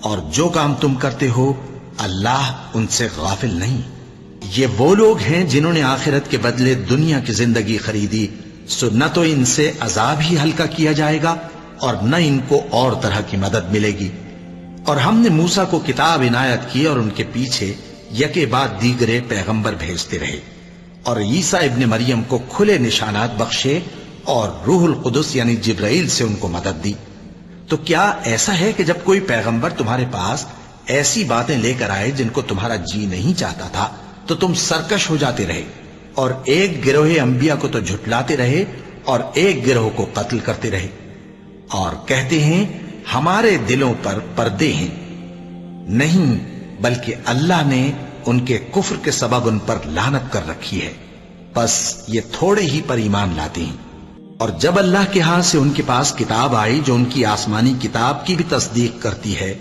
اور جو کام تم کرتے ہو اللہ ان سے غافل نہیں۔ یہ وہ لوگ ہیں جنہوں نے آخرت کے بدلے دنیا کی زندگی خریدی، سو نہ تو ان سے عذاب ہی ہلکا کیا جائے گا اور نہ ان کو اور طرح کی مدد ملے گی۔ اور ہم نے موسیٰ کو کتاب عنایت کی اور ان کے پیچھے یکے بعد دیگرے پیغمبر بھیجتے رہے، اور عیسیٰ ابن مریم کو کھلے نشانات بخشے اور روح القدس یعنی جبرائیل سے ان کو مدد دی۔ تو کیا ایسا ہے کہ جب کوئی پیغمبر تمہارے پاس ایسی باتیں لے کر آئے جن کو تمہارا جی نہیں چاہتا تھا تو تم سرکش ہو جاتے رہے، اور ایک گروہ انبیاء کو تو جھٹلاتے رہے اور ایک گروہ کو قتل کرتے رہے، اور کہتے ہیں ہمارے دلوں پر پردے ہیں؟ نہیں، بلکہ اللہ نے ان کے کفر کے سبب ان پر لعنت کر رکھی ہے، بس یہ تھوڑے ہی پر ایمان لاتے ہیں۔ اور جب اللہ کے ہاں سے ان کے پاس کتاب آئی جو ان کی آسمانی کتاب کی بھی تصدیق کرتی ہے